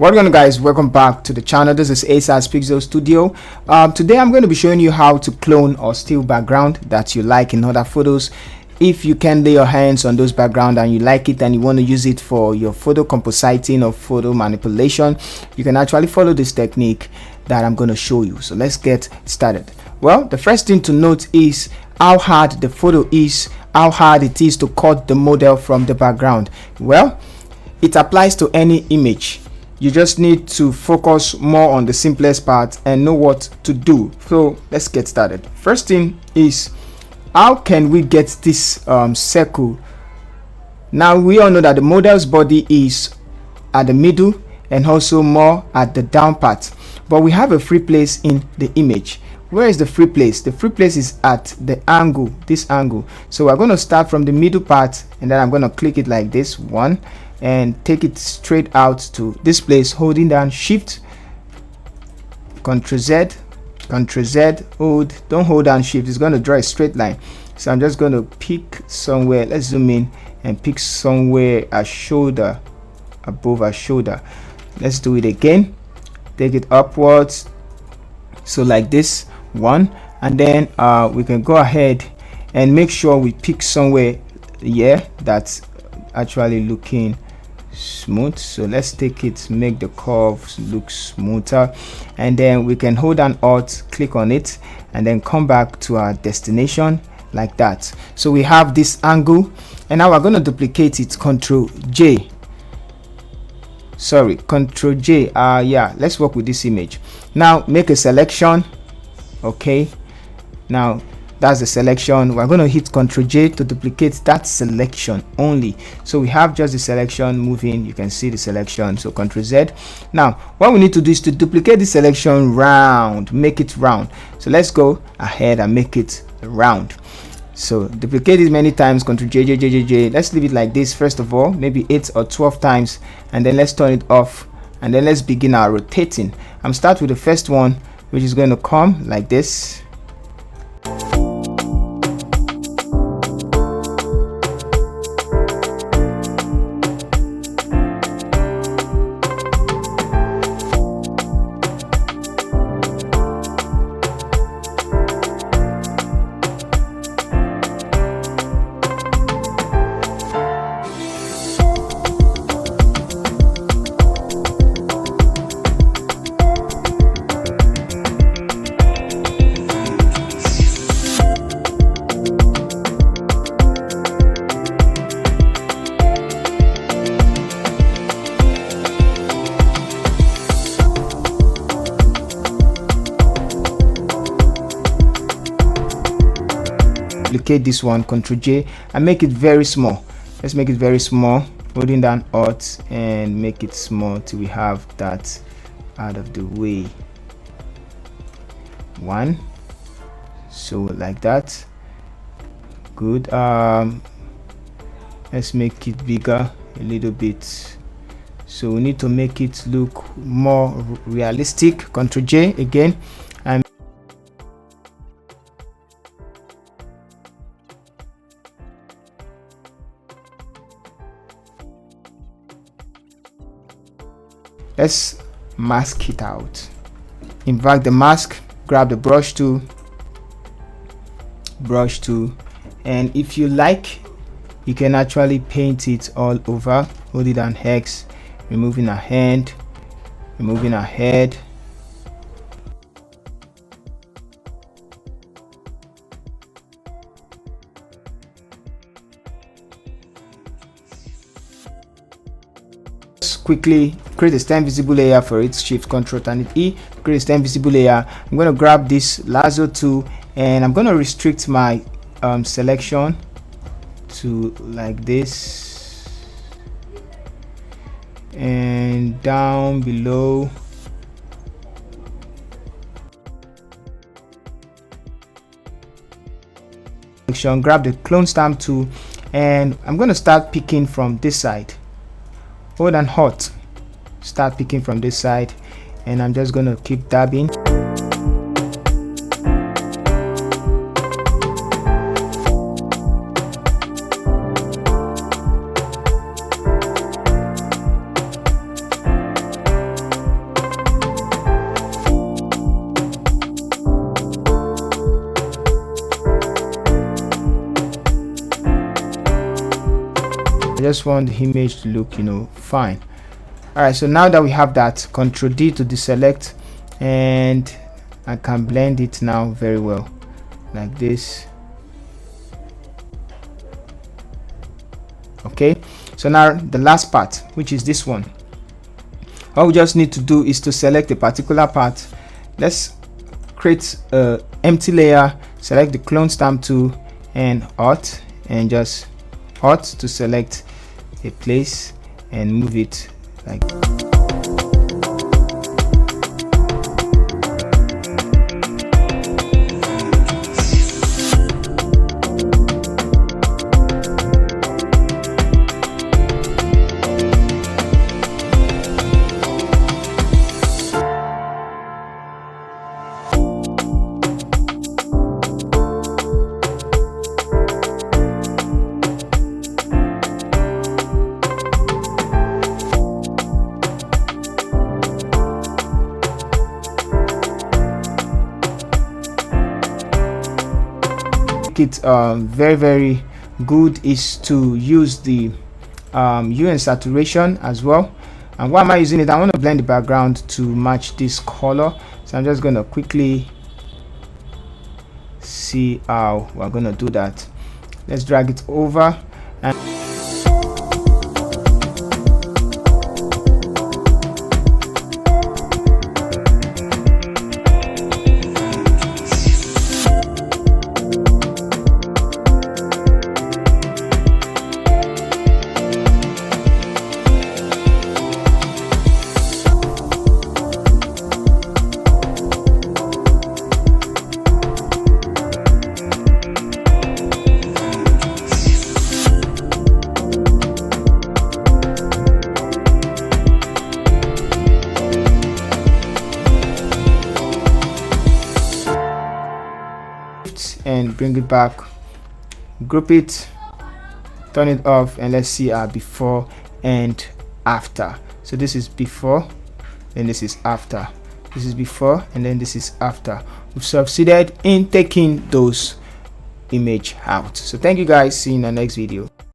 What's going on, guys? Welcome back to the channel. This is ASAS Pixel Studio. Today I'm going to be showing you how to clone or steal background that you like in other photos. If you can lay your hands on those background and you like it and you want to use it for your photo compositing or photo manipulation, you can actually follow this technique that I'm going to show you. So let's get started. Well, the first thing to note is how hard the photo is, how hard it is to cut the model from the background. Well, it applies to any image. You just need to focus more on the simplest part and know what to do. So let's get started. First thing is, how can we get this circle? Now we all know that the model's body is at the middle and also more at the down part, but we have a free place in the image. Where is the free place? The free place is at the angle, this angle. So we're going to start from the middle part, and then I'm going to click it like this one and take it straight out to this place, holding down Shift, Ctrl Z, hold, don't hold down Shift, it's going to draw a straight line. So I'm just going to pick somewhere, let's zoom in and pick somewhere a shoulder, above our shoulder. Let's do it again, take it upwards, so like this one, and then we can go ahead and make sure we pick somewhere here that's actually looking smooth. So let's take it, make the curves look smoother, and then we can hold down Alt, click on it, and then come back to our destination like that. So we have this angle, and now we're going to duplicate it, Ctrl J, yeah, let's work with this image. Now make a selection. Okay, now that's the selection. We're going to hit Ctrl J to duplicate that selection only. So we have just the selection moving, you can see the selection. So Ctrl Z. Now what we need to do is to duplicate the selection round, make it round. So let's go ahead and make it round. So duplicate it many times, Ctrl J. Let's leave it like this first of all, maybe 8 or 12 times, and then let's turn it off, and then let's begin our rotating. I'm start with the first one, which is going to come like this. Duplicate this one, Ctrl J, and make it very small. Let's make it very small, holding down Alt and make it small till we have that out of the way. One, so like that. Good. Let's make it bigger a little bit. So we need to make it look more realistic. Ctrl J again, and let's mask it out. Invert the mask, grab the brush tool, and if you like, you can actually paint it all over. Hold it down X, removing a hand, removing a head. Quickly create a stem visible layer for it. Shift Ctrl and E, create a stem visible layer. I'm going to grab this lasso tool and I'm going to restrict my selection to like this, and down below grab the clone stamp tool, and I'm going to start picking from this side. Hold and hot, start picking from this side, and I'm just going to keep dabbing. just want the image to look, you know, fine. Alright, so now that we have that, Ctrl D to deselect, and I can blend it now very well like this. Okay, so now the last part, which is this one, all we just need to do is to select a particular part. Let's create a empty layer, select the clone stamp tool and Alt, and just Alt to select a place and move it like it very good is to use the hue and saturation as well. And why am I using it? I want to blend the background to match this color, so I'm just going to quickly see how we're going to do that. Let's drag it over and bring it back, group it, turn it off, and let's see our before and after. So this is before, then this is after. This is before, and then this is after. We've succeeded in taking those image out. So thank you guys, see you in the next video.